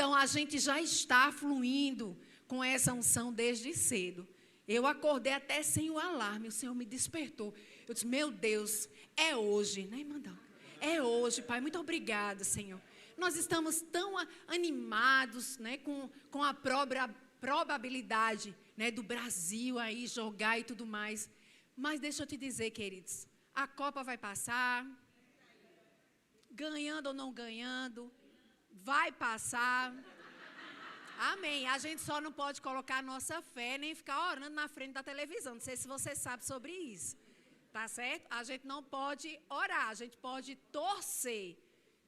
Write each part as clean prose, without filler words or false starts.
Então, a gente já está fluindo com essa unção desde cedo. Eu acordei até sem o alarme, o Senhor me despertou. Eu disse, meu Deus, é hoje, né, irmã? É hoje, Pai, muito obrigada, Senhor. Nós estamos tão animados, né, com a probabilidade, né, do Brasil aí jogar e tudo mais. Mas deixa eu te dizer, queridos, a Copa vai passar, ganhando ou não ganhando, vai passar. Amém. A gente só não pode colocar a nossa fé nem ficar orando na frente da televisão. Não sei se você sabe sobre isso. Tá certo? A gente não pode orar, a gente pode torcer.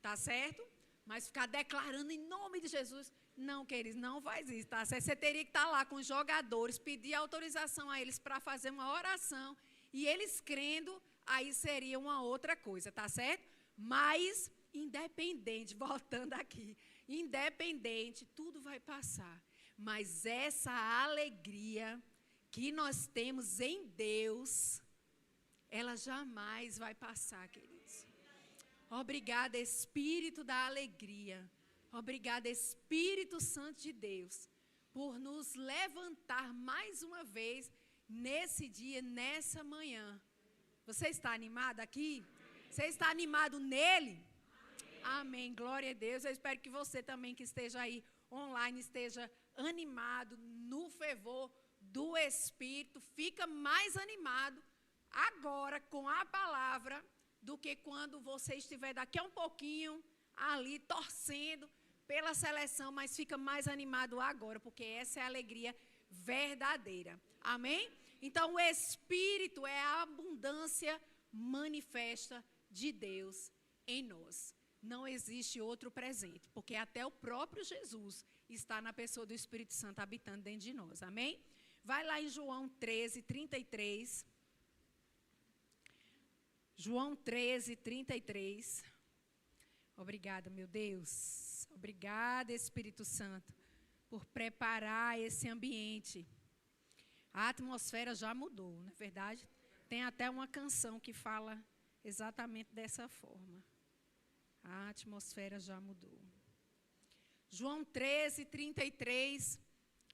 Tá certo? Mas ficar declarando em nome de Jesus. Não, queridos, não faz isso. Tá certo? Você teria que estar lá com os jogadores, pedir autorização a eles para fazer uma oração. E eles crendo, aí seria uma outra coisa. Tá certo? Mas, independente, voltando aqui. Independente, tudo vai passar. Mas essa alegria que nós temos em Deus, ela jamais vai passar, queridos. Obrigada, Espírito da alegria. Obrigada, Espírito Santo de Deus, por nos levantar mais uma vez nesse dia, nessa manhã. Você está animado aqui? Você está animado nele? Amém, glória a Deus. Eu espero que você também que esteja aí online esteja animado no fervor do Espírito. Fica mais animado agora com a palavra do que quando você estiver daqui a um pouquinho ali torcendo pela seleção, mas fica mais animado agora, porque essa é a alegria verdadeira. Amém? Então o Espírito é a abundância manifesta de Deus em nós. Não existe outro presente, porque até o próprio Jesus está na pessoa do Espírito Santo habitando dentro de nós, amém? Vai lá em João 13, 33. João 13, 33. Obrigada, meu Deus. Obrigada, Espírito Santo, por preparar esse ambiente. A atmosfera já mudou, não é verdade? Tem até uma canção que fala exatamente dessa forma. A atmosfera já mudou. João 13, 33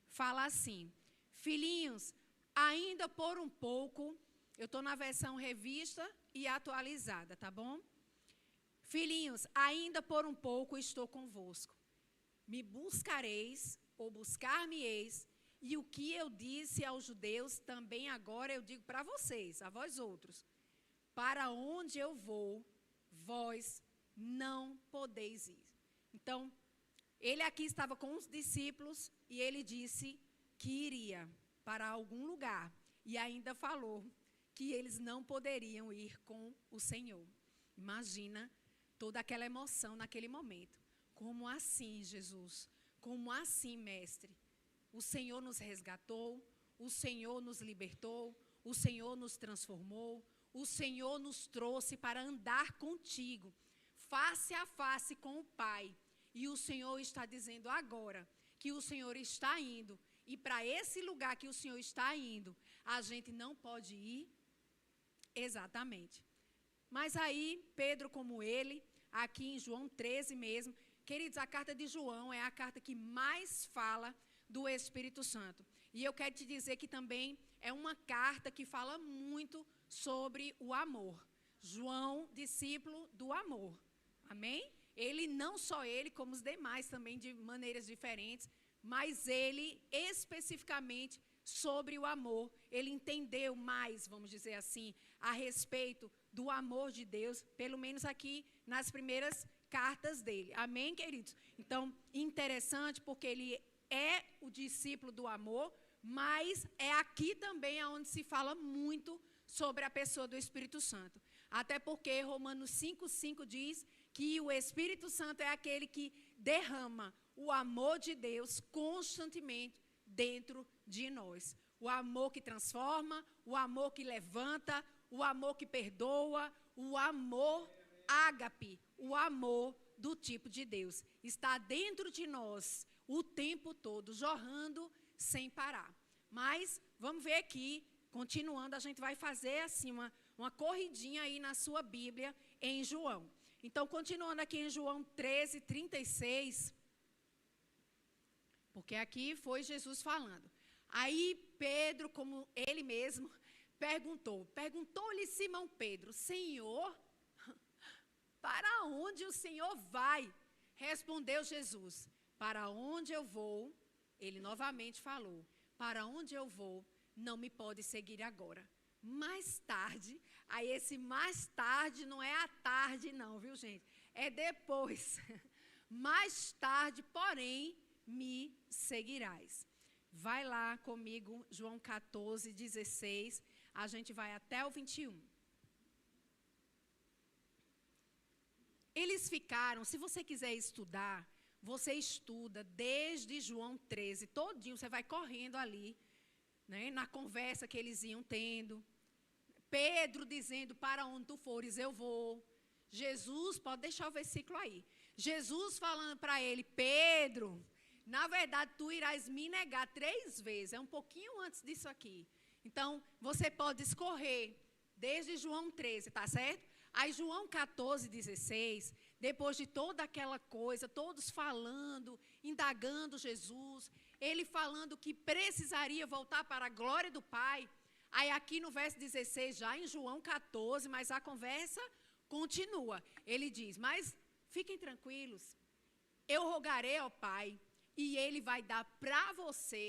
fala assim: filhinhos, ainda por um pouco, eu estou na versão revista e atualizada, tá bom? Filhinhos, ainda por um pouco estou convosco. Me buscareis, ou buscar-me-eis, e o que eu disse aos judeus, também agora eu digo para vocês, a vós outros: para onde eu vou, vós não podeis ir. Então, ele aqui estava com os discípulos e ele disse que iria para algum lugar. E ainda falou que eles não poderiam ir com o Senhor. Imagina toda aquela emoção naquele momento. Como assim, Jesus? Como assim, Mestre? O Senhor nos resgatou, o Senhor nos libertou, o Senhor nos transformou, o Senhor nos trouxe para andar contigo, face a face com o Pai. E o Senhor está dizendo agora que o Senhor está indo. E para esse lugar que o Senhor está indo, a gente não pode ir. Exatamente. Mas aí, Pedro como ele, aqui em João 13 mesmo, queridos, a carta de João é a carta que mais fala do Espírito Santo. E eu quero te dizer que também é uma carta que fala muito sobre o amor. João, discípulo do amor. Amém? Ele, não só ele, como os demais também de maneiras diferentes, mas ele especificamente sobre o amor. Ele entendeu mais, vamos dizer assim, a respeito do amor de Deus, pelo menos aqui nas primeiras cartas dele. Amém, queridos? Então, interessante porque ele é o discípulo do amor, mas é aqui também onde se fala muito sobre a pessoa do Espírito Santo. Até porque Romanos 5,5 diz que o Espírito Santo é aquele que derrama o amor de Deus constantemente dentro de nós. O amor que transforma, o amor que levanta, o amor que perdoa, o amor ágape, o amor do tipo de Deus. Está dentro de nós o tempo todo, jorrando sem parar. Mas vamos ver aqui, continuando, a gente vai fazer assim uma corridinha aí na sua Bíblia em João. Então, continuando aqui em João 13, 36, Porque aqui foi Jesus falando. Aí Pedro, como ele mesmo, perguntou-lhe Simão Pedro: Senhor, para onde o Senhor vai? Respondeu Jesus: para onde eu vou, ele novamente falou, para onde eu vou, não me pode seguir agora. Mais tarde, aí esse mais tarde não é à tarde não, viu gente? É depois. Mais tarde, porém, me seguirás. Vai lá comigo, João 14, 16, a gente vai até o 21. Eles ficaram, se você quiser estudar, você estuda desde João 13, todinho, você vai correndo ali, né, na conversa que eles iam tendo. Pedro dizendo, para onde tu fores eu vou. Jesus, pode deixar o versículo aí. Jesus falando para ele, Pedro, na verdade tu irás me negar 3 vezes, é um pouquinho antes disso aqui. Então, você pode escorrer desde João 13, tá certo? Aí João 14, 16, depois de toda aquela coisa, todos falando, indagando Jesus, ele falando que precisaria voltar para a glória do Pai. Aí aqui no verso 16, já em João 14, mas a conversa continua. Ele diz, mas fiquem tranquilos, eu rogarei ao Pai e Ele vai dar para você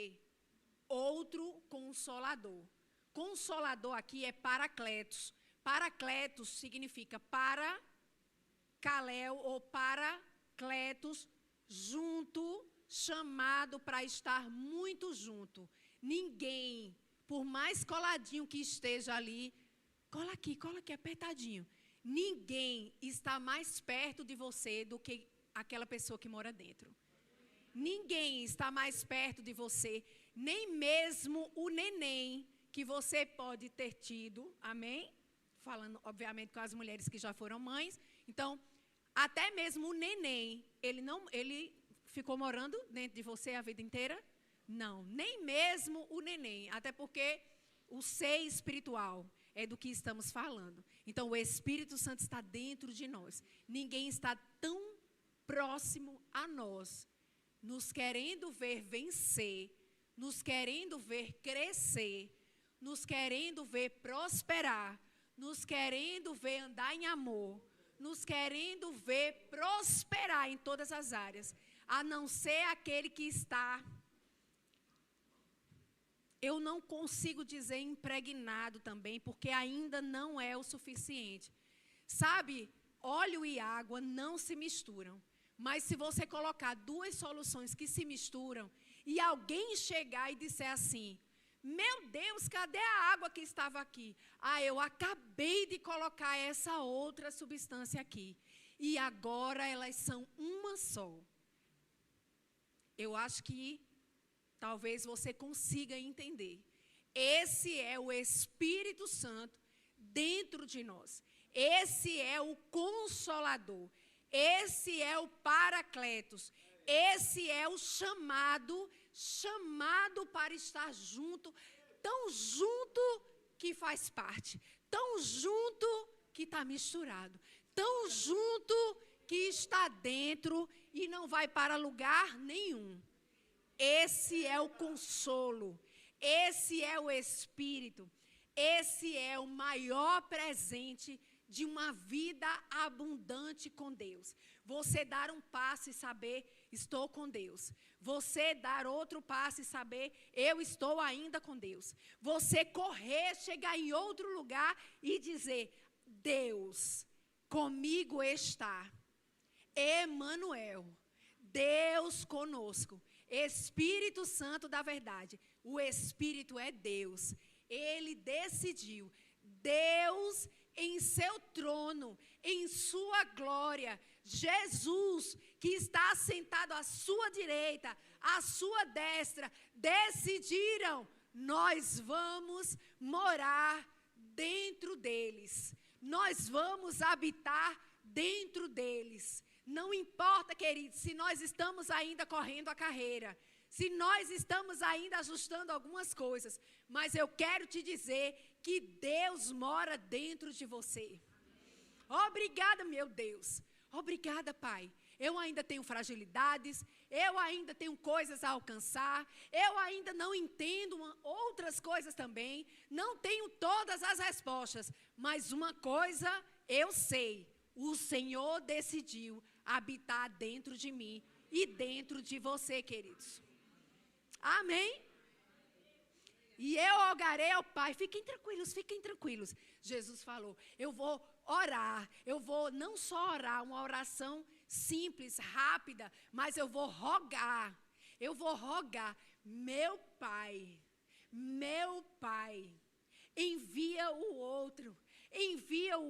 outro Consolador. Consolador aqui é Paracletos. Paracletos significa para Caléu ou Paracletos, junto, chamado para estar muito junto. Ninguém, por mais coladinho que esteja ali, cola aqui, apertadinho. Ninguém está mais perto de você do que aquela pessoa que mora dentro. Ninguém está mais perto de você, nem mesmo o neném que você pode ter tido, amém? Falando, obviamente, com as mulheres que já foram mães. Então, até mesmo o neném, ele ficou morando dentro de você a vida inteira? Não, nem mesmo o neném, até porque o ser espiritual é do que estamos falando. Então, o Espírito Santo está dentro de nós. Ninguém está tão próximo a nós, nos querendo ver vencer, nos querendo ver crescer, nos querendo ver prosperar, nos querendo ver andar em amor, nos querendo ver prosperar em todas as áreas, a não ser aquele que está, eu não consigo dizer impregnado também, porque ainda não é o suficiente. Sabe, óleo e água não se misturam, mas se você colocar 2 soluções que se misturam, e alguém chegar e disser assim, meu Deus, cadê a água que estava aqui? Ah, eu acabei de colocar essa outra substância aqui. E agora elas são uma só. Eu acho que talvez você consiga entender. Esse é o Espírito Santo dentro de nós. Esse é o Consolador. Esse é o Paracletos. Esse é o chamado para estar junto, tão junto que faz parte, tão junto que está misturado, tão junto que está dentro e não vai para lugar nenhum. Esse é o consolo, esse é o Espírito, esse é o maior presente de uma vida abundante com Deus. Você dar um passo e saber, estou com Deus. Você dar outro passo e saber, eu estou ainda com Deus. Você correr, chegar em outro lugar e dizer, Deus comigo está. Emanuel, Deus conosco. Espírito Santo da verdade. O Espírito é Deus. Ele decidiu. Deus em seu trono, em sua glória. Jesus, que está sentado à sua direita, à sua destra, decidiram, nós vamos morar dentro deles. Nós vamos habitar dentro deles. Não importa, queridos, se nós estamos ainda correndo a carreira, se nós estamos ainda ajustando algumas coisas, mas eu quero te dizer que Deus mora dentro de você. Obrigada, meu Deus. Obrigada, Pai. eu ainda tenho fragilidades, eu ainda tenho coisas a alcançar, eu ainda não entendo outras coisas também, não tenho todas as respostas, mas uma coisa eu sei, o Senhor decidiu habitar dentro de mim e dentro de você, queridos. Amém? E eu rogarei ao Pai, fiquem tranquilos. Jesus falou, eu vou orar, eu vou não só orar, uma oração simples, rápida, mas eu vou rogar, meu Pai, envia o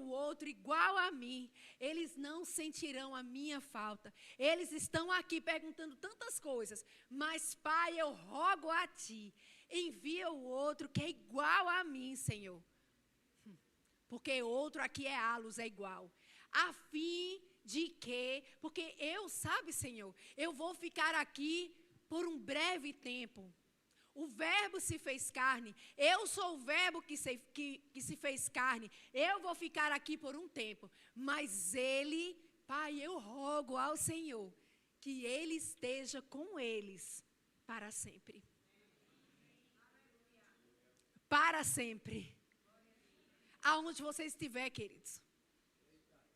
outro igual a mim, eles não sentirão a minha falta, eles estão aqui perguntando tantas coisas, mas Pai, eu rogo a Ti, envia o outro que é igual a mim, Senhor, porque outro aqui é halos, é igual, a fim de que, porque eu, sabe, Senhor, eu vou ficar aqui por um breve tempo. O verbo se fez carne, eu sou o verbo que se fez carne, eu vou ficar aqui por um tempo, mas Ele, Pai, eu rogo ao Senhor, que Ele esteja com eles para sempre. Para sempre. Aonde você estiver, queridos.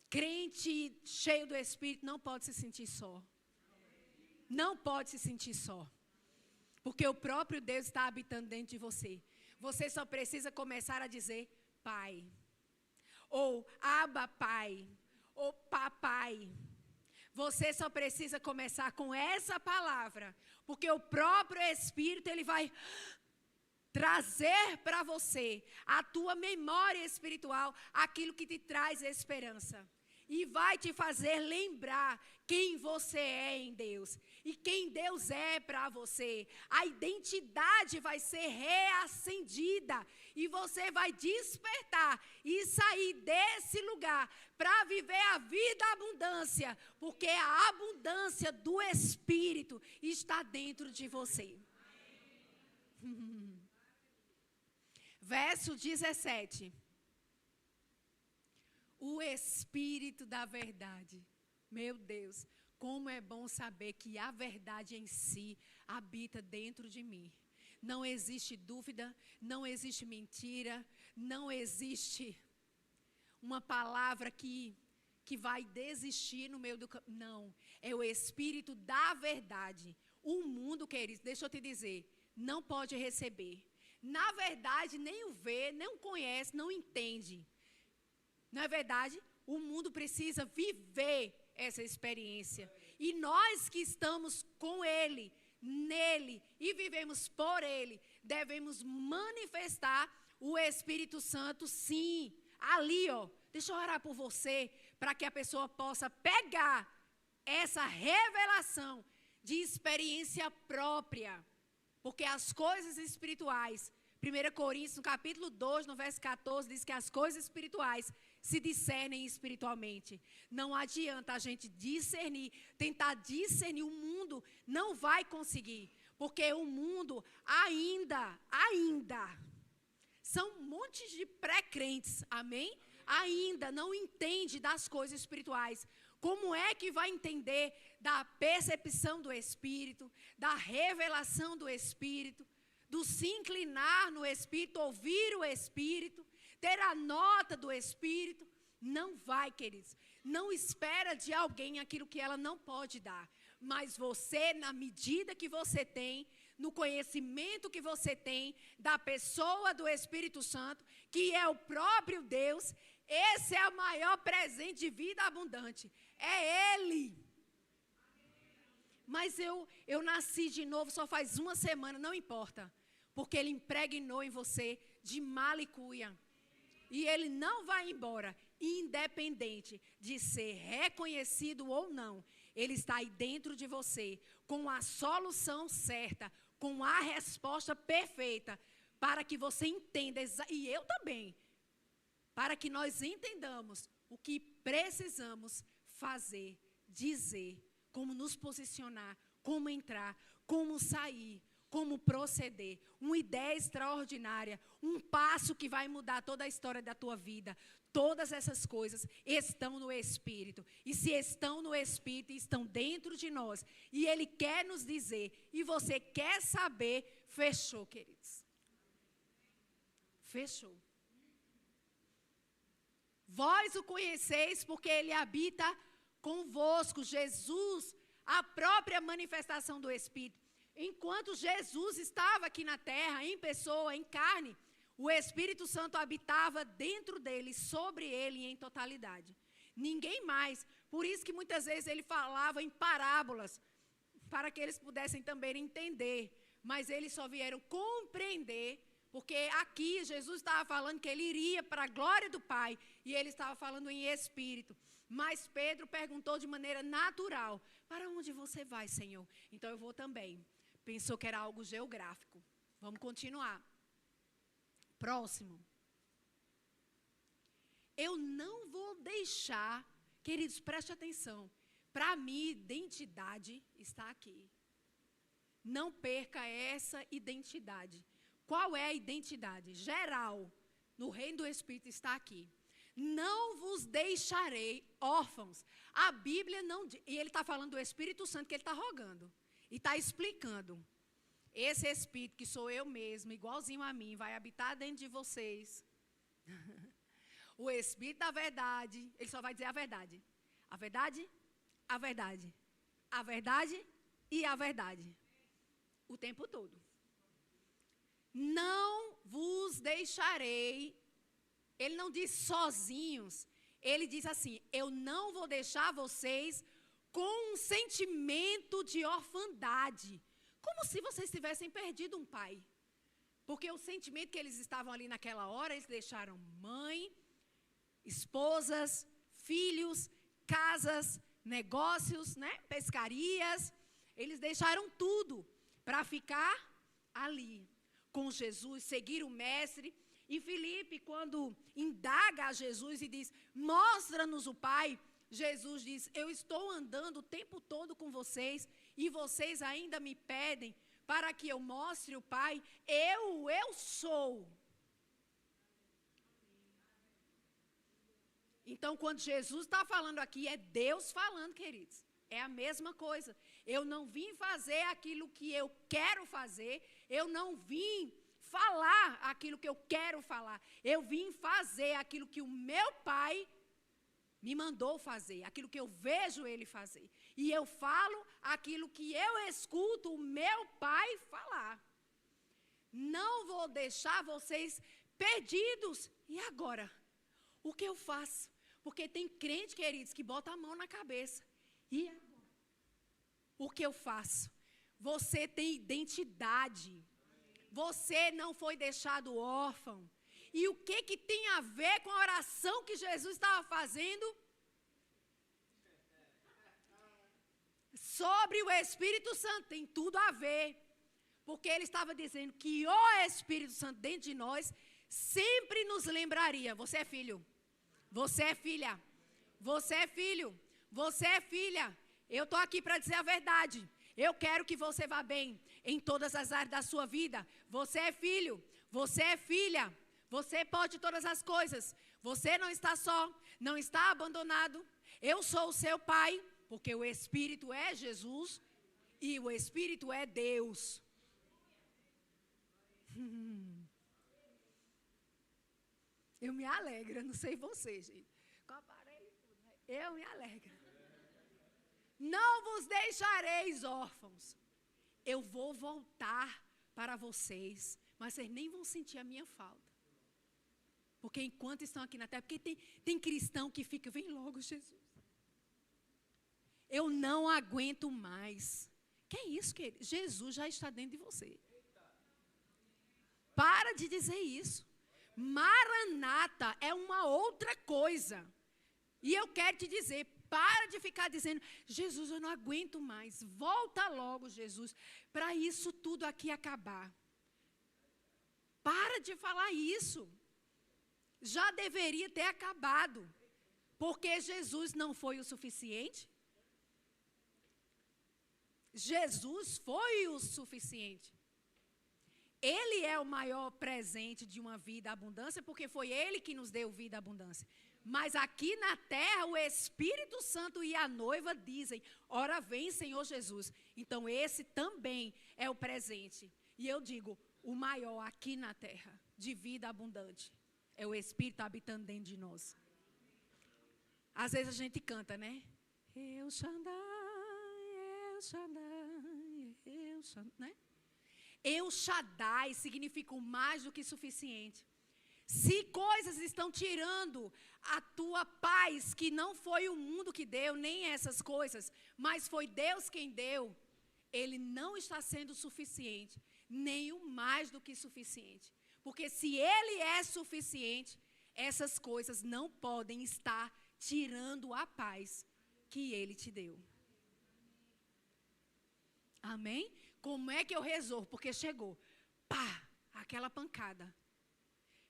Crente cheio do Espírito não pode se sentir só. Não pode se sentir só. Porque o próprio Deus está habitando dentro de você. Você só precisa começar a dizer Pai. Ou Abba Pai. Ou Papai. Você só precisa começar com essa palavra. Porque o próprio Espírito, ele vai trazer para você a tua memória espiritual, aquilo que te traz esperança. E vai te fazer lembrar quem você é em Deus. E quem Deus é para você. A identidade vai ser reacendida. E você vai despertar e sair desse lugar para viver a vida abundância. Porque a abundância do Espírito está dentro de você. Verso 17. O Espírito da verdade. Meu Deus, como é bom saber que a verdade em si habita dentro de mim. Não existe dúvida, não existe mentira, não existe uma palavra que vai desistir no meio do caminho. Não, é o Espírito da verdade. O mundo, queridos, deixa eu te dizer, não pode receber. Na verdade, nem o vê, nem o conhece, não entende. Não é verdade? O mundo precisa viver essa experiência. E nós que estamos com Ele, nele e vivemos por Ele, devemos manifestar o Espírito Santo, sim. Ali, ó, deixa eu orar por você, para que a pessoa possa pegar essa revelação de experiência própria. Porque as coisas espirituais, 1 Coríntios, no capítulo 2, no verso 14, diz que as coisas espirituais se discernem espiritualmente. Não adianta a gente discernir, tentar discernir, o mundo não vai conseguir. Porque o mundo ainda, são montes de pré-crentes, amém? Ainda não entende das coisas espirituais. Como é que vai entender da percepção do Espírito, da revelação do Espírito, do se inclinar no Espírito, ouvir o Espírito, ter a nota do Espírito? Não vai, queridos. Não espera de alguém aquilo que ela não pode dar. Mas você, na medida que você tem, no conhecimento que você tem da pessoa do Espírito Santo, que é o próprio Deus, esse é o maior presente de vida abundante. É Ele. Mas eu nasci de novo só faz uma semana, não importa. Porque Ele impregnou em você de malicuia. E Ele não vai embora, independente de ser reconhecido ou não. Ele está aí dentro de você, com a solução certa, com a resposta perfeita, para que você entenda, e eu também, para que nós entendamos o que precisamos fazer, dizer, como nos posicionar, como entrar, como sair, como proceder, uma ideia extraordinária, um passo que vai mudar toda a história da tua vida. Todas essas coisas estão no Espírito. E se estão no Espírito, estão dentro de nós. E Ele quer nos dizer, e você quer saber, fechou, queridos. Fechou. Vós o conheceis porque Ele habita convosco. Jesus, a própria manifestação do Espírito. Enquanto Jesus estava aqui na terra, em pessoa, em carne, o Espírito Santo habitava dentro dele, sobre ele em totalidade. Ninguém mais. Por isso que muitas vezes ele falava em parábolas, para que eles pudessem também entender. Mas eles só vieram compreender, porque aqui Jesus estava falando que ele iria para a glória do Pai, e ele estava falando em Espírito. Mas Pedro perguntou de maneira natural, para onde você vai, Senhor? Então eu vou também. Pensou que era algo geográfico. Vamos continuar. Próximo. Eu não vou deixar, queridos, preste atenção. Para mim, identidade está aqui. Não perca essa identidade. Qual é a identidade? Geral, no reino do Espírito está aqui. Não vos deixarei órfãos. A Bíblia não diz, e ele está falando do Espírito Santo que ele está rogando. E está explicando. Esse Espírito que sou eu mesmo, igualzinho a mim, vai habitar dentro de vocês. O Espírito da verdade, ele só vai dizer a verdade. A verdade, a verdade. A verdade e a verdade. O tempo todo. Não vos deixarei. Ele não diz sozinhos. Ele diz assim, eu não vou deixar vocês com um sentimento de orfandade. Como se vocês tivessem perdido um pai. Porque o sentimento que eles estavam ali naquela hora, eles deixaram mãe, esposas, filhos, casas, negócios, né? Pescarias. Eles deixaram tudo para ficar ali com Jesus, seguir o Mestre. E Filipe, quando indaga a Jesus e diz, mostra-nos o Pai, Jesus diz, eu estou andando o tempo todo com vocês e vocês ainda me pedem para que eu mostre o Pai. Eu sou. Então, quando Jesus está falando aqui, é Deus falando, queridos. É a mesma coisa. Eu não vim fazer aquilo que eu quero fazer, eu não vim falar aquilo que eu quero falar. Eu vim fazer aquilo que o meu Pai me mandou fazer, aquilo que eu vejo Ele fazer. E eu falo aquilo que eu escuto o meu Pai falar. Não vou deixar vocês perdidos. E agora? O que eu faço? Porque tem crente, queridos, que bota a mão na cabeça. E agora? O que eu faço? Você tem identidade. Você não foi deixado órfão. E o que tem a ver com a oração que Jesus estava fazendo? Sobre o Espírito Santo, tem tudo a ver. Porque ele estava dizendo que o Espírito Santo dentro de nós sempre nos lembraria. Você é filho. Você é filha. Você é filho. Você é filha. Eu estou aqui para dizer a verdade. Eu quero que você vá bem em todas as áreas da sua vida. Você é filho. Você é filha. Você pode todas as coisas. Você não está só, não está abandonado. Eu sou o seu pai, porque o Espírito é Jesus e o Espírito é Deus. Eu me alegro, não sei você, gente. Com o aparelho e tudo, né? Eu me alegro. Não vos deixareis órfãos. Eu vou voltar para vocês, mas vocês nem vão sentir a minha falta. Porque enquanto estão aqui na terra, porque tem cristão que fica, vem logo, Jesus. Eu não aguento mais. Que é isso, querido? Jesus já está dentro de você. Para de dizer isso. Maranata é uma outra coisa. E eu quero te dizer, para de ficar dizendo, Jesus, eu não aguento mais. Volta logo, Jesus, para isso tudo aqui acabar. Para de falar isso. Já deveria ter acabado. Porque Jesus não foi o suficiente. Jesus foi o suficiente. Ele é o maior presente de uma vida abundância, porque foi Ele que nos deu vida abundância. Mas aqui na terra, o Espírito Santo e a noiva dizem, ora vem, Senhor Jesus. Então, esse também é o presente. E eu digo, o maior aqui na terra, de vida abundante, é o Espírito habitando dentro de nós. Às vezes a gente canta, né? Eu Shaddai, né? Eu Shaddai significa o mais do que suficiente. Se coisas estão tirando a tua paz, que não foi o mundo que deu, nem essas coisas, mas foi Deus quem deu, Ele não está sendo suficiente, nem o mais do que suficiente. Porque se Ele é suficiente, essas coisas não podem estar tirando a paz que Ele te deu. Amém? Como é que eu resolvo? Porque chegou, pá, aquela pancada.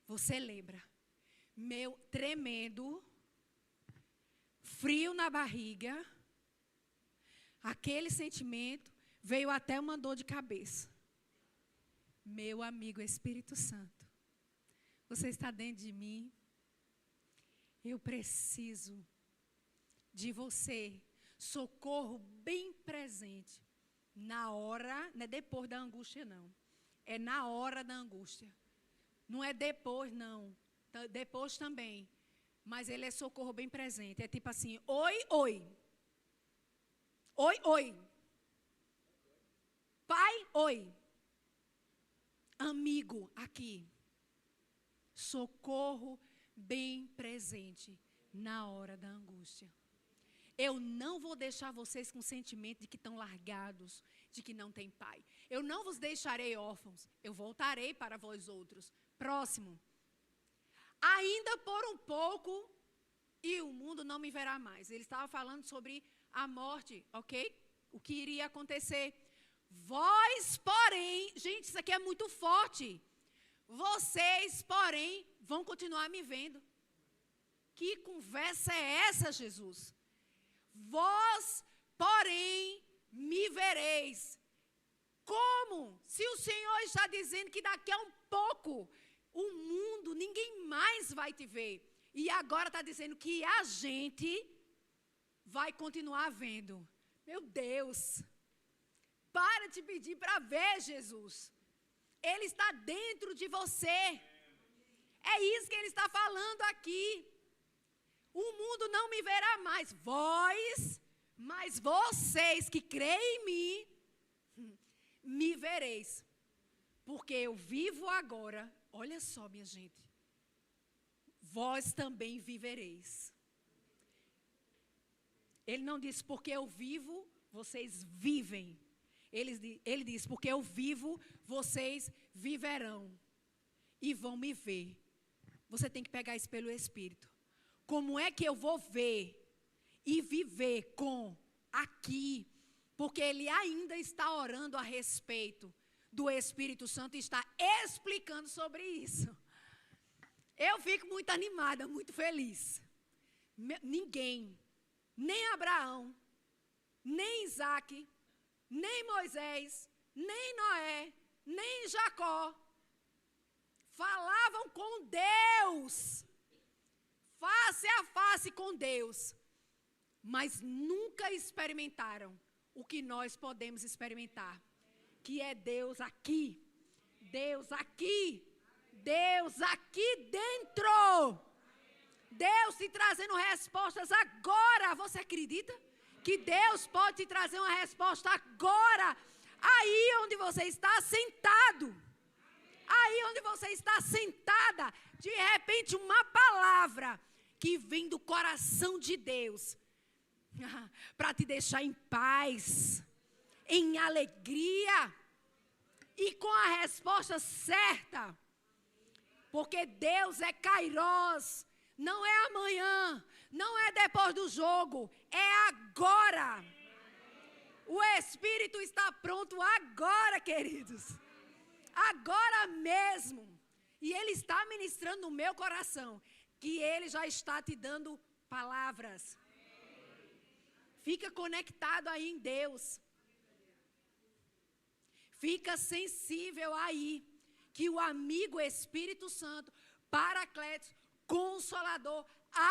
Você lembra? Meu tremendo, frio na barriga, aquele sentimento, veio até uma dor de cabeça. Meu amigo Espírito Santo, você está dentro de mim? Eu preciso de você, socorro bem presente, na hora, não é depois da angústia não, é na hora da angústia. Não é depois, não. Depois também. Mas Ele é socorro bem presente. É tipo assim, oi, oi. Oi, oi. Pai, oi. Amigo, aqui. Socorro bem presente na hora da angústia. Eu não vou deixar vocês com o sentimento de que estão largados, de que não tem pai. Eu não vos deixarei órfãos. Eu voltarei para vós outros. Próximo. Ainda por um pouco, e o mundo não me verá mais. Ele estava falando sobre a morte, ok? O que iria acontecer. Vós, porém, gente, isso aqui é muito forte. Vocês, porém, vão continuar me vendo. Que conversa é essa, Jesus? Vós, porém, me vereis. Como? Se o Senhor está dizendo que daqui a um pouco, o mundo, ninguém mais vai te ver. E agora está dizendo que a gente vai continuar vendo. Meu Deus. Para de pedir para ver, Jesus. Ele está dentro de você. É isso que Ele está falando aqui. O mundo não me verá mais. Vós, mas vocês que creem em mim, me vereis. Porque eu vivo agora. Olha só, minha gente. Vós também vivereis. Ele não disse, porque eu vivo, vocês vivem. Ele diz, porque eu vivo, vocês viverão. E vão me ver. Você tem que pegar isso pelo Espírito. Como é que eu vou ver e viver com aqui? Porque ele ainda está orando a respeito do Espírito Santo e está explicando sobre isso. Eu fico muito animada, muito feliz. Ninguém, nem Abraão, nem Isaac, nem Moisés, nem Noé, nem Jacó, falavam com Deus, face a face com Deus, mas nunca experimentaram o que nós podemos experimentar, que é Deus aqui, Deus aqui, Deus aqui dentro, Deus te trazendo respostas agora. Você acredita que Deus pode te trazer uma resposta agora, aí onde você está sentado, aí onde você está sentada, de repente uma palavra que vem do coração de Deus, para te deixar em paz, em alegria e com a resposta certa, porque Deus é Kairós, não é amanhã, não é depois do jogo, é agora. O Espírito está pronto agora, queridos, agora mesmo, e Ele está ministrando no meu coração, que Ele já está te dando palavras. Fica conectado aí em Deus. Fica sensível aí. que o amigo Espírito Santo, Paracletos, Consolador,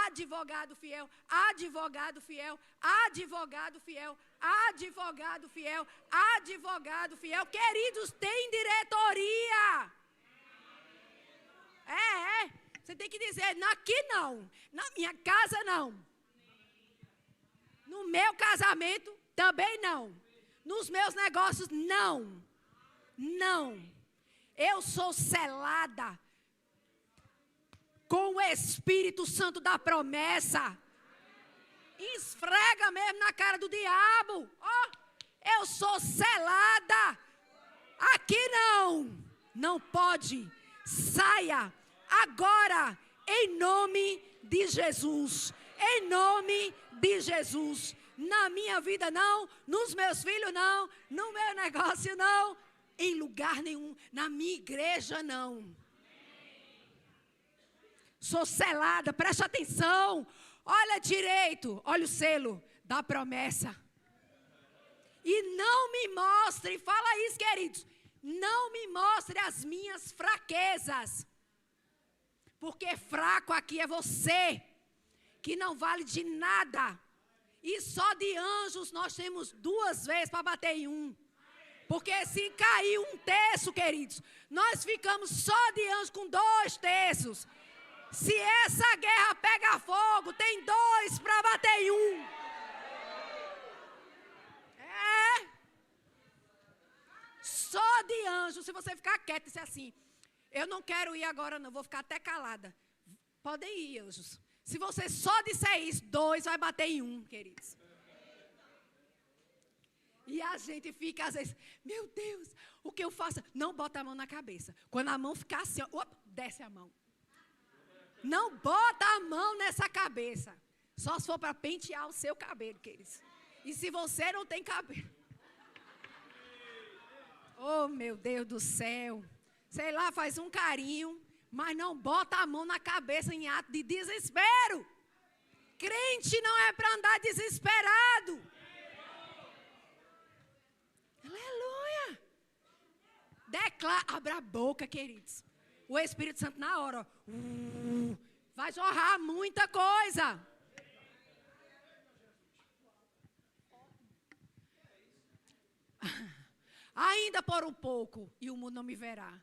advogado fiel, advogado fiel, advogado fiel, advogado fiel, advogado fiel. Queridos, tem diretoria. Você tem que dizer, aqui não, na minha casa não. No meu casamento também não. Nos meus negócios não. Não. Eu sou selada com o Espírito Santo da promessa. Esfrega mesmo na cara do diabo. Eu sou selada. Aqui não. Não pode. Saia agora, em nome de Jesus. Em nome de Jesus. Na minha vida não, nos meus filhos não, no meu negócio não, em lugar nenhum, na minha igreja não. Sou selada, preste atenção. Olha direito, olha o selo da promessa. E não me mostre, fala isso, queridos, não me mostre as minhas fraquezas. Porque fraco aqui é você, que não vale de nada. E só de anjos nós temos 2 vezes para bater em um. Porque se cair 1/3, queridos, nós ficamos só de anjos com 2/3. Se essa guerra pega fogo, tem 2 para bater em um. Só de anjo. Se você ficar quieto e dizer assim, eu não quero ir agora não, vou ficar até calada. Podem ir, anjos. Se você só disser isso, 2 vai bater em 1, queridos. E a gente fica às vezes, meu Deus, o que eu faço? Não bota a mão na cabeça. Quando a mão ficar assim, desce a mão. Não bota a mão nessa cabeça. Só se for para pentear o seu cabelo, queridos. E se você não tem cabelo. Oh, meu Deus do céu. Sei lá, faz um carinho, mas não bota a mão na cabeça em ato de desespero. Crente não é para andar desesperado. Aleluia. Declara, abra a boca, queridos. O Espírito Santo na hora, vai jorrar muita coisa. Ainda por um pouco, e o mundo não me verá.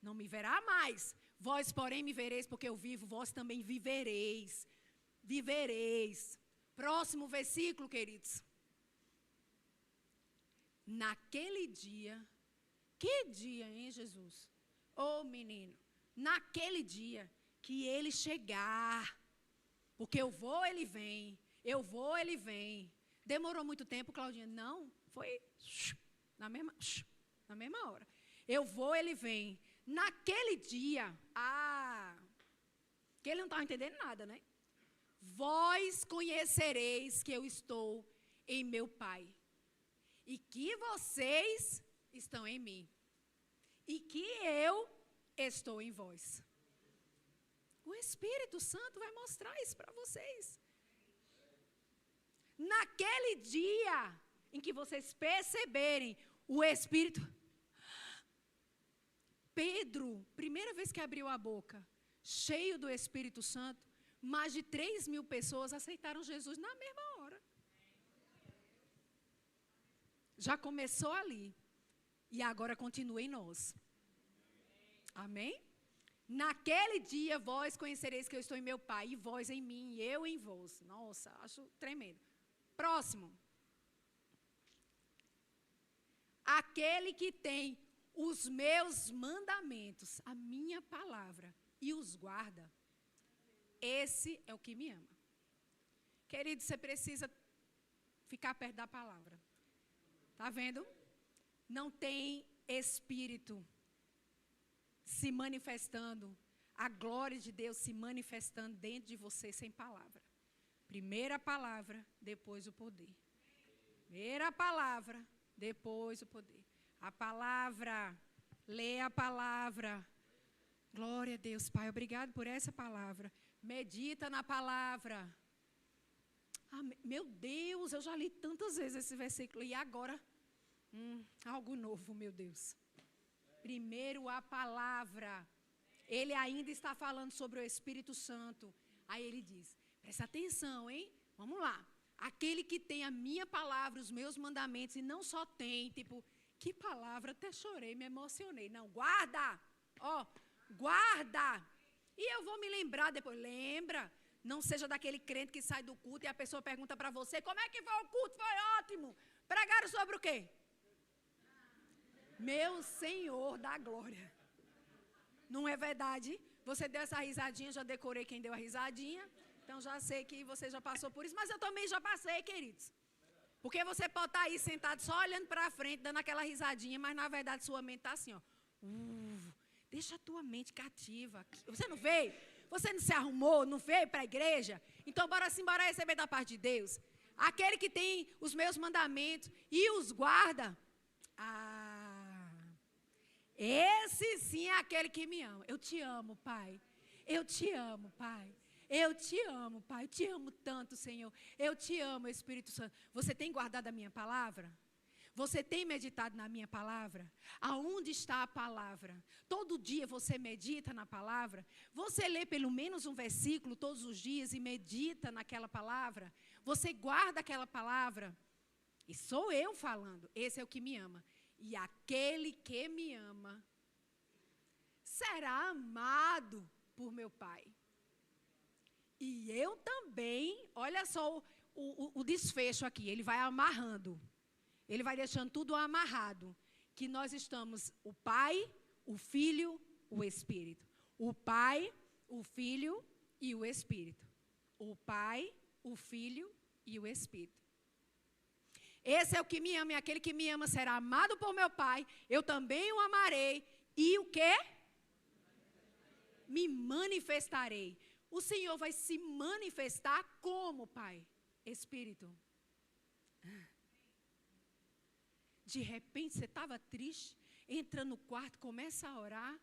Não me verá mais. Vós, porém, me vereis, porque eu vivo, vós também vivereis. Vivereis. Próximo versículo, queridos. Naquele dia, que dia, hein, Jesus? Oh, menino, naquele dia que ele chegar, porque eu vou, ele vem, eu vou, ele vem. Demorou muito tempo, Claudinha? Não, foi na mesma hora. Eu vou, ele vem. Naquele dia, que ele não estava entendendo nada, né? Vós conhecereis que eu estou em meu Pai, e que vocês estão em mim, e que eu estou em vós. O Espírito Santo vai mostrar isso para vocês. Naquele dia em que vocês perceberem o Espírito. Pedro, primeira vez que abriu a boca, cheio do Espírito Santo, mais de 3.000 pessoas aceitaram Jesus na mesma hora. Já começou ali. E agora continua em nós. Amém? Naquele dia vós conhecereis que eu estou em meu Pai, e vós em mim, e eu em vós. Nossa, acho tremendo. Próximo. Aquele que tem os meus mandamentos, a minha palavra, e os guarda, esse é o que me ama. Querido, você precisa ficar perto da palavra. Está vendo? Não tem espírito se manifestando, a glória de Deus se manifestando dentro de você sem palavra. Primeira palavra, depois o poder. Primeira palavra, depois o poder. A palavra, lê a palavra. Glória a Deus, Pai, obrigado por essa palavra. Medita na palavra. Meu Deus, eu já li tantas vezes esse versículo e agora, algo novo, meu Deus. Primeiro a palavra. Ele ainda está falando sobre o Espírito Santo. Aí ele diz, presta atenção, hein? Vamos lá. Aquele que tem a minha palavra, os meus mandamentos, e não só tem, tipo, que palavra, até chorei, me emocionei. Não, guarda, ó, guarda. E eu vou me lembrar depois, lembra? Não seja daquele crente que sai do culto e a pessoa pergunta para você, como é que foi o culto? Foi ótimo. Pregaram sobre o quê? Meu Senhor da glória. Não é verdade? Você deu essa risadinha, já decorei quem deu a risadinha. Então já sei que você já passou por isso, mas eu também já passei, queridos. Porque você pode estar aí sentado só olhando para frente, dando aquela risadinha, mas na verdade sua mente está assim, ó. Deixa a tua mente cativa. Você não veio? Você não se arrumou? Não veio para a igreja? Então bora receber da parte de Deus. Aquele que tem os meus mandamentos e os guarda. Esse sim é aquele que me ama. Eu te amo, Pai. Eu te amo, Pai. Eu te amo, Pai. Eu te amo tanto, Senhor. Eu te amo, Espírito Santo. Você tem guardado a minha palavra? Você tem meditado na minha palavra? Aonde está a palavra? Todo dia você medita na palavra? Você lê pelo menos um versículo todos os dias e medita naquela palavra? Você guarda aquela palavra? E sou eu falando. Esse é o que me ama. E aquele que me ama será amado por meu Pai. E eu também, olha só o desfecho aqui, ele vai amarrando. Ele vai deixando tudo amarrado. Que nós estamos o Pai, o Filho, o Espírito. O Pai, o Filho e o Espírito. O Pai, o Filho e o Espírito. Esse é o que me ama, e aquele que me ama será amado por meu Pai. Eu também o amarei. E o quê? Me manifestarei. O Senhor vai se manifestar como, Pai? Espírito. De repente você estava triste, entra no quarto, começa a orar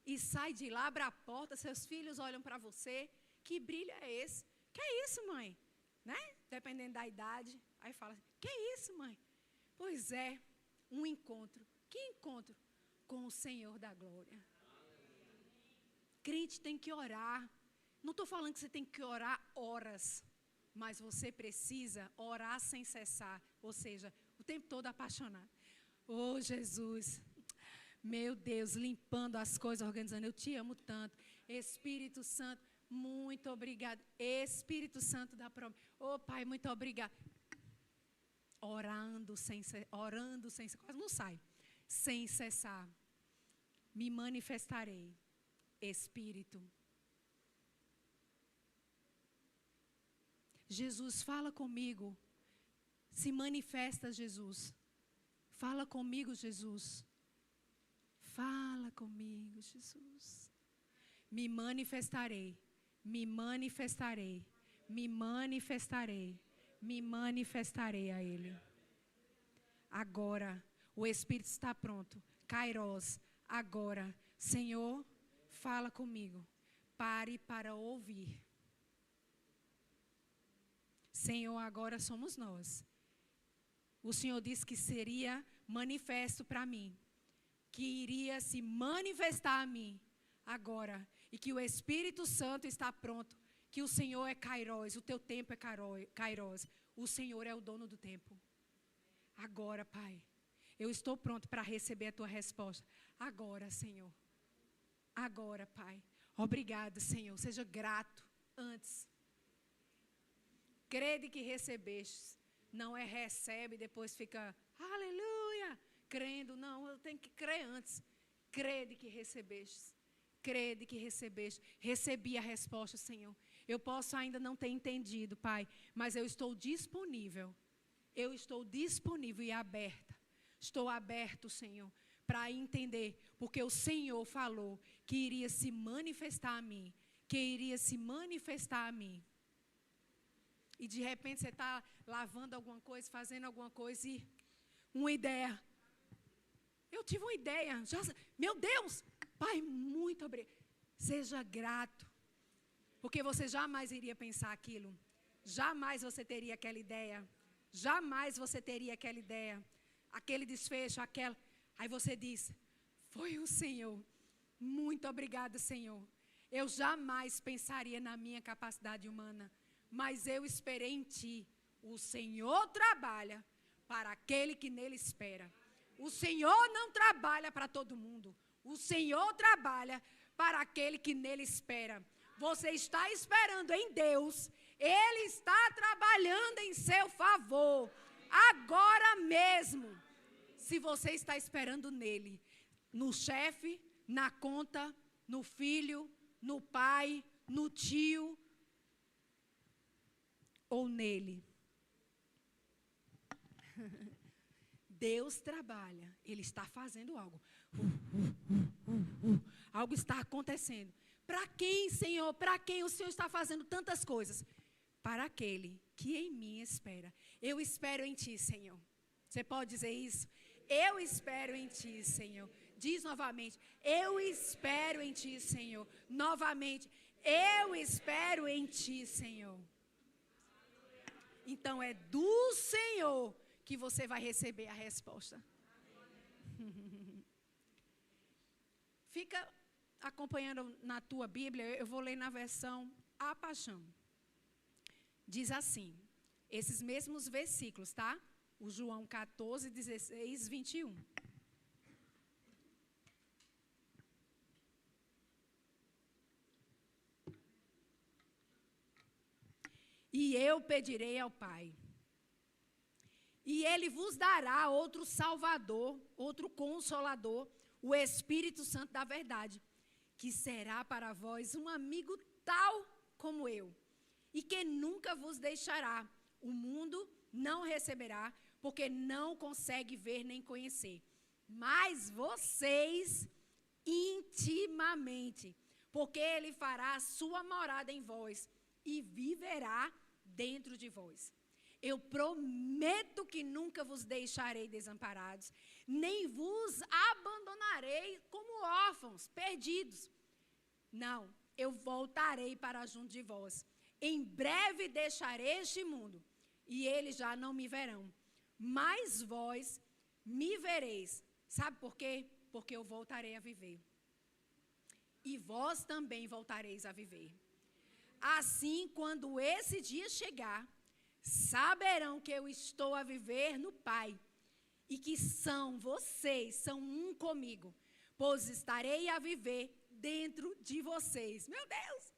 e sai de lá, abre a porta, seus filhos olham para você. Que brilho é esse? Que é isso, mãe? Né? Dependendo da idade. Aí fala, que é isso, mãe? Pois é, um encontro. Que encontro? Com o Senhor da glória. Crente tem que orar. Não estou falando que você tem que orar horas, mas você precisa orar sem cessar. Ou seja, o tempo todo apaixonado. Oh, Jesus, meu Deus, limpando as coisas, organizando. Eu te amo tanto. Espírito Santo, muito obrigado. Espírito Santo da promessa. Oh, Pai, muito obrigado. Orando sem cessar, quase não sai. Sem cessar. Me manifestarei. Espírito. Jesus, fala comigo. Se manifesta, Jesus. Fala comigo, Jesus. Fala comigo, Jesus. Me manifestarei. Me manifestarei. Me manifestarei. Me manifestarei a Ele. Agora, o Espírito está pronto. Kairos, agora. Senhor, fala comigo. Pare para ouvir. Senhor, agora somos nós. O Senhor disse que seria manifesto para mim. Que iria se manifestar a mim agora. E que o Espírito Santo está pronto. Que o Senhor é Kairos, o teu tempo é Kairos. O Senhor é o dono do tempo. Agora, Pai, eu estou pronto para receber a tua resposta. Agora, Senhor. Agora, Pai. Obrigado, Senhor. Seja grato antes. Crede que recebeste. Não é recebe e depois fica, aleluia, crendo. Não, eu tenho que crer antes. Crede que recebeste. Crede que recebeste. Recebi a resposta, Senhor. Eu posso ainda não ter entendido, Pai, mas eu estou disponível. Eu estou disponível e aberta. Estou aberto, Senhor, para entender, porque o Senhor falou que iria se manifestar a mim, que iria se manifestar a mim. E de repente você está lavando alguma coisa, fazendo alguma coisa e uma ideia. Eu tive uma ideia. Meu Deus, Pai, muito obrigado. Seja grato. Porque você jamais iria pensar aquilo. Jamais você teria aquela ideia. Jamais você teria aquela ideia. Aquele desfecho, aquela. Aí você diz, foi o Senhor. Muito obrigada, Senhor. Eu jamais pensaria na minha capacidade humana, mas eu esperei em Ti. O Senhor trabalha para aquele que nele espera. O Senhor não trabalha para todo mundo. O Senhor trabalha para aquele que nele espera. Você está esperando em Deus. Ele está trabalhando em seu favor. Agora mesmo. Se você está esperando nele, no chefe, na conta, no filho, no pai, no tio, ou nele. Deus trabalha, Ele está fazendo algo. Algo está acontecendo. Para quem, Senhor? Para quem o Senhor está fazendo tantas coisas? Para aquele que em mim espera. Eu espero em Ti, Senhor. Você pode dizer isso? Eu espero em Ti, Senhor. Diz novamente, eu espero em Ti, Senhor. Novamente, eu espero em Ti, Senhor. Então é do Senhor que você vai receber a resposta. Fica acompanhando na tua Bíblia, eu vou ler na versão A Paixão. Diz assim, esses mesmos versículos, tá? O João 14, 16, 21. E eu pedirei ao Pai, e Ele vos dará outro Salvador, outro Consolador, o Espírito Santo da verdade, que será para vós um amigo tal como eu, e que nunca vos deixará. O mundo não receberá, porque não consegue ver nem conhecer. Mas vocês intimamente, porque Ele fará a sua morada em vós e viverá dentro de vós. Eu prometo que nunca vos deixarei desamparados, nem vos abandonarei como órfãos, perdidos. Não, eu voltarei para junto de vós. Em breve deixarei este mundo, e eles já não me verão. Mas vós me vereis. Sabe por quê? Porque eu voltarei a viver. E vós também voltareis a viver. Assim, quando esse dia chegar, saberão que eu estou a viver no Pai, e que vocês são um comigo, pois estarei a viver dentro de vocês. Meu Deus!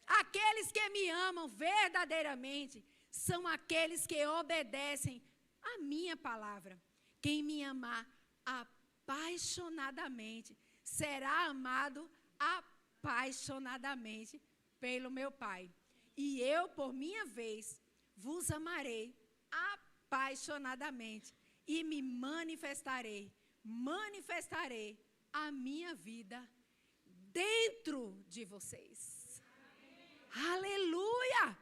Aqueles que me amam verdadeiramente são aqueles que obedecem a minha palavra. Quem me amar apaixonadamente será amado apaixonadamente pelo meu Pai. E eu, por minha vez, vos amarei apaixonadamente e me manifestarei a minha vida dentro de vocês. Amém. Aleluia!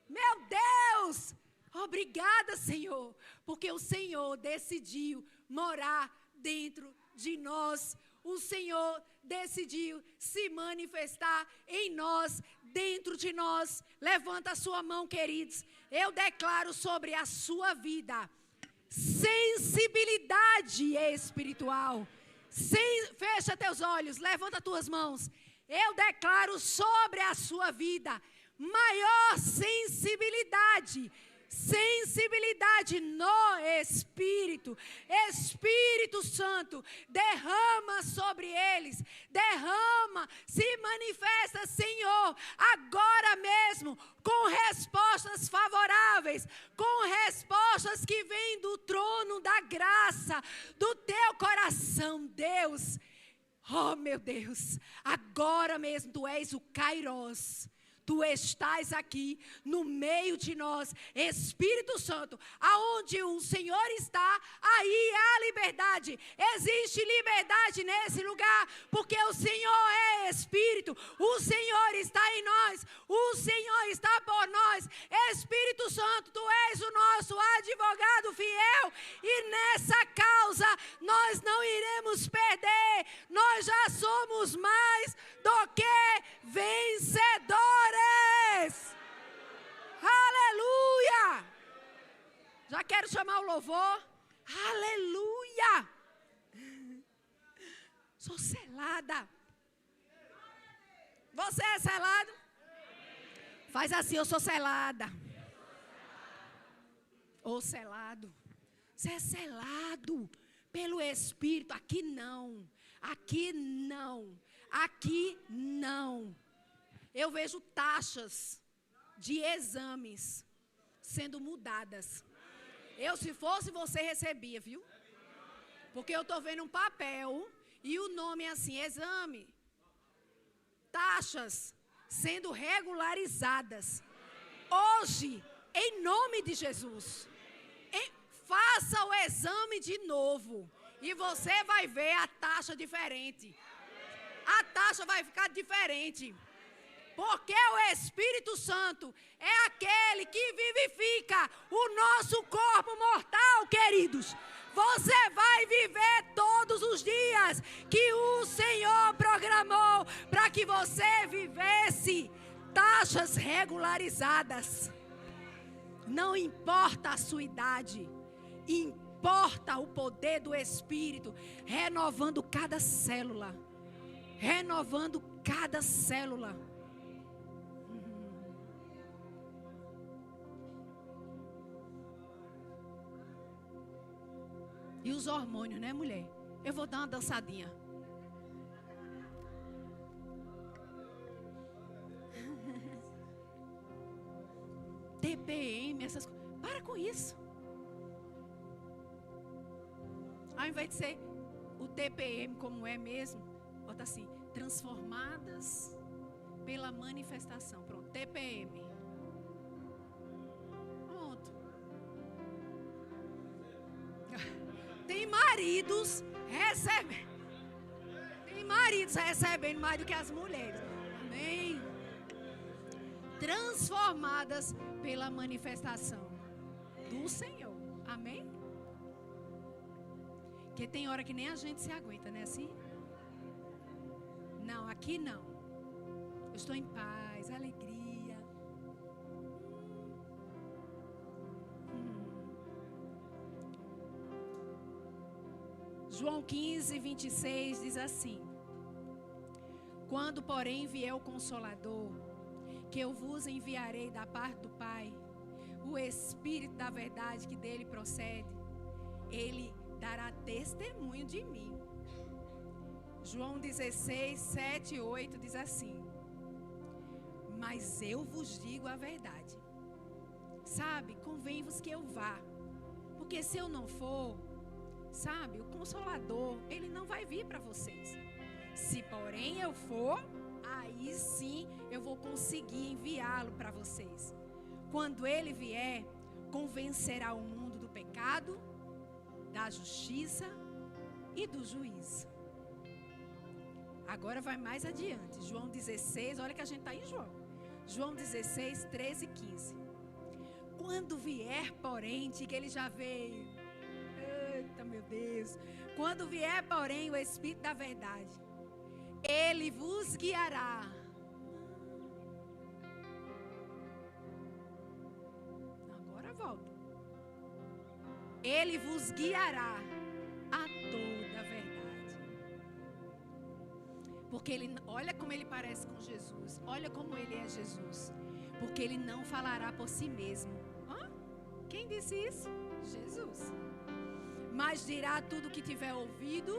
Meu Deus! Obrigada, Senhor, porque o Senhor decidiu morar dentro de nós. O Senhor decidiu se manifestar em nós, dentro de nós. Levanta a sua mão, queridos. Eu declaro sobre a sua vida sensibilidade espiritual. Fecha teus olhos, levanta tuas mãos. Eu declaro sobre a sua vida maior sensibilidade no Espírito. Espírito Santo, derrama sobre eles, se manifesta, Senhor, agora mesmo, com respostas favoráveis, com respostas que vêm do trono da graça, do teu coração, Deus. Oh, meu Deus, agora mesmo tu és o Kairos. Tu estás aqui no meio de nós, Espírito Santo, aonde o Senhor está, aí há liberdade. Existe liberdade nesse lugar, porque o Senhor é Espírito, o Senhor está em nós, o Senhor está por nós. Espírito Santo, tu és o nosso advogado fiel, e nessa causa nós não iremos perder, nós já somos mais do que vencedores. Aleluia! Já quero chamar o louvor. Aleluia! Sou selada. Você é selado? Faz assim, eu sou selada. Ou selado. Você é selado pelo Espírito. Aqui não. Aqui não. Aqui não. Eu vejo taxas de exames sendo mudadas. Eu, se fosse você, recebia, viu? Porque eu estou vendo um papel e o nome é assim, exame. Taxas sendo regularizadas. Hoje, em nome de Jesus. Faça o exame de novo. E você vai ver a taxa diferente. A taxa vai ficar diferente. Porque o Espírito Santo é aquele que vivifica o nosso corpo mortal, queridos. Você vai viver todos os dias que o Senhor programou para que você vivesse taxas regularizadas. Não importa a sua idade, importa o poder do Espírito renovando cada célula. Renovando cada célula. E os hormônios, né, mulher? Eu vou dar uma dançadinha. TPM, essas coisas. Para com isso. Ao invés de ser o TPM como é mesmo, bota assim, transformadas pela manifestação. Pronto, TPM. Pronto. Tem maridos recebendo mais do que as mulheres. Amém. Transformadas pela manifestação do Senhor. Amém? Porque tem hora que nem a gente se aguenta, né? Assim? Não, aqui não. Eu estou em paz, alegria. João 15, 26 diz assim: quando, porém, vier o Consolador, que eu vos enviarei da parte do Pai, o Espírito da verdade que dele procede, ele dará testemunho de mim. João 16, 7 e 8 diz assim: mas eu vos digo a verdade. Sabe, convém-vos que eu vá. Porque se eu não for, sabe, o Consolador, ele não vai vir para vocês. Se porém eu for, aí sim eu vou conseguir enviá-lo para vocês. Quando ele vier, convencerá o mundo do pecado, da justiça e do juízo. Agora vai mais adiante. João 16, olha que a gente está em João. João 16, 13 e 15. Quando vier, porém, que ele já veio. Eita, meu Deus. Quando vier, porém, o Espírito da verdade, ele vos guiará. Agora volta. Ele vos guiará a toda a verdade. Porque ele, olha como ele parece com Jesus. Olha como ele é Jesus. Porque ele não falará por si mesmo. Quem disse isso? Jesus. Mas dirá tudo o que tiver ouvido.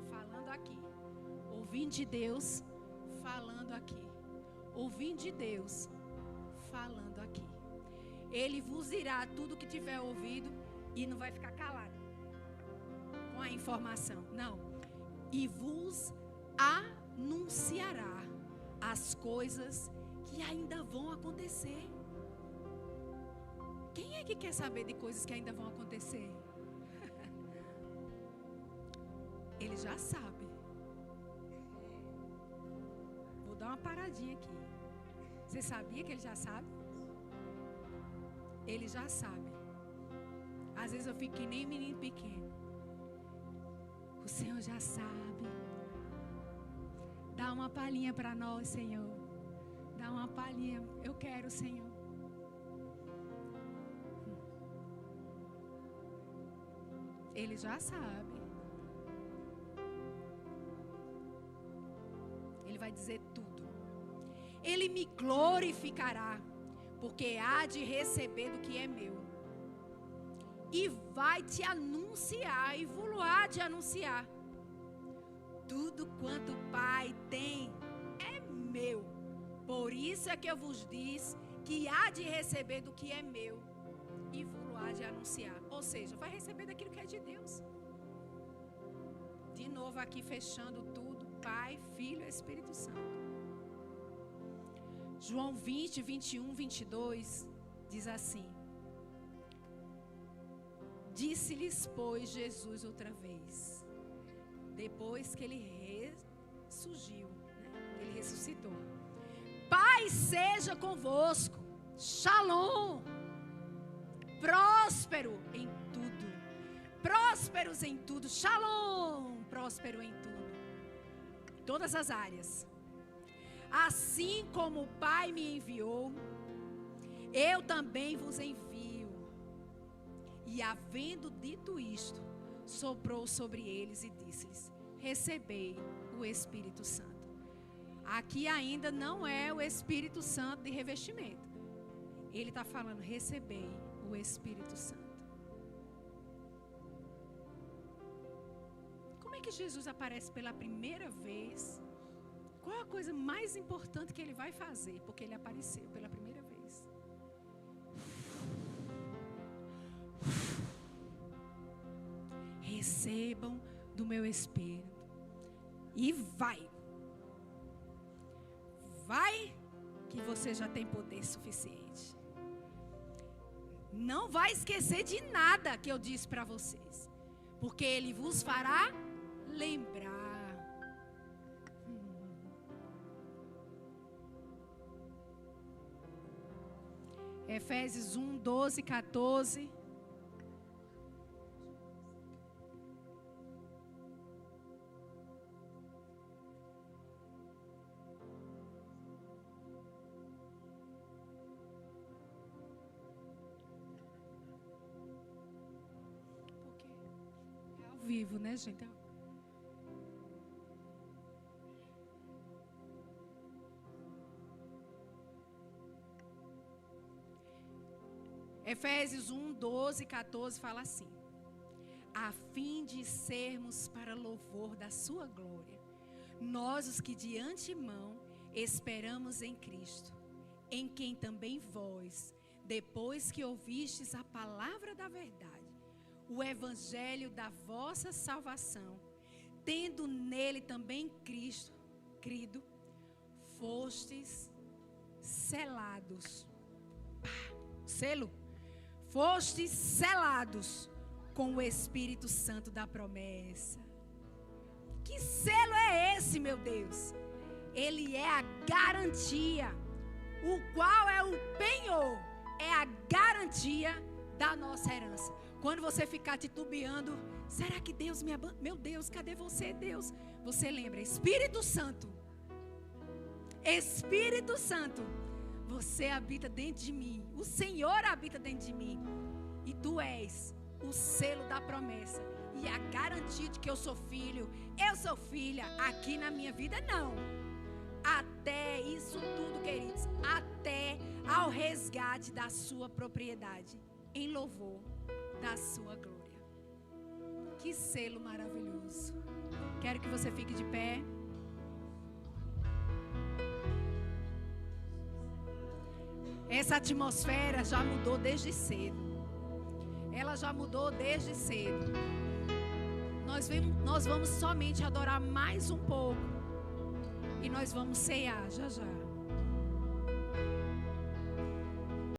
Falando aqui. Ouvindo de Deus, falando aqui. Ouvindo de Deus, falando aqui. Ele vos dirá tudo o que tiver ouvido e não vai ficar calado com a informação. Não. E vos anunciará as coisas que ainda vão acontecer. Quem é que quer saber de coisas que ainda vão acontecer? Ele já sabe. Vou dar uma paradinha aqui. Você sabia que ele já sabe? Ele já sabe. Às vezes eu fico que nem menino pequeno. O Senhor já sabe. Dá uma palhinha para nós, Senhor. Dá uma palhinha. Eu quero, Senhor. Ele já sabe. Ele vai dizer tudo. Ele me glorificará, porque há de receber do que é meu. E vai te anunciar, e vou há de anunciar. Tudo quanto o Pai tem é meu. Por isso é que eu vos disse que há de receber do que é meu. E vou há de anunciar. Ou seja, vai receber daquilo que é de Deus. De novo aqui fechando tudo. Pai, Filho e Espírito Santo. João 20, 21, 22 diz assim: disse-lhes, pois, Jesus outra vez, depois que ele ressurgiu, ele ressuscitou: Pai seja convosco, Shalom, próspero em tudo, prósperos em tudo, Shalom, próspero em tudo, todas as áreas. Assim como o Pai me enviou, eu também vos envio. E havendo dito isto, soprou sobre eles e disse-lhes: recebei o Espírito Santo. Aqui ainda não é o Espírito Santo de revestimento. Ele está falando: recebei o Espírito Santo. Como é que Jesus aparece pela primeira vez? Qual a coisa mais importante que ele vai fazer? Porque ele apareceu pela primeira vez. Recebam do meu Espírito. E vai. Vai, que você já tem poder suficiente. Não vai esquecer de nada que eu disse para vocês. Porque ele vos fará lembrar. Efésios 1, 12, 14. É ao vivo, né, gente? Efésios 1, 12, 14 fala assim: a fim de sermos para louvor da sua glória, nós os que de antemão esperamos em Cristo, em quem também vós, depois que ouvistes a palavra da verdade, o evangelho da vossa salvação, tendo nele também crido, fostes selados. Selo. Fostes selados com o Espírito Santo da promessa. Que selo é esse, meu Deus? Ele é a garantia, o qual é o penhor, é a garantia da nossa herança. Quando você ficar titubeando, será que Deus me abandonou? Meu Deus, cadê você, Deus? Você lembra, Espírito Santo. Espírito Santo. Você habita dentro de mim. O Senhor habita dentro de mim. E tu és o selo da promessa. E a garantia de que eu sou filho. Eu sou filha. Aqui na minha vida não. Até isso tudo, queridos. Até ao resgate da sua propriedade. Em louvor da sua glória. Que selo maravilhoso. Quero que você fique de pé. Essa atmosfera já mudou desde cedo. Ela já mudou desde cedo. Nós vamos somente adorar mais um pouco. E nós vamos cear já já.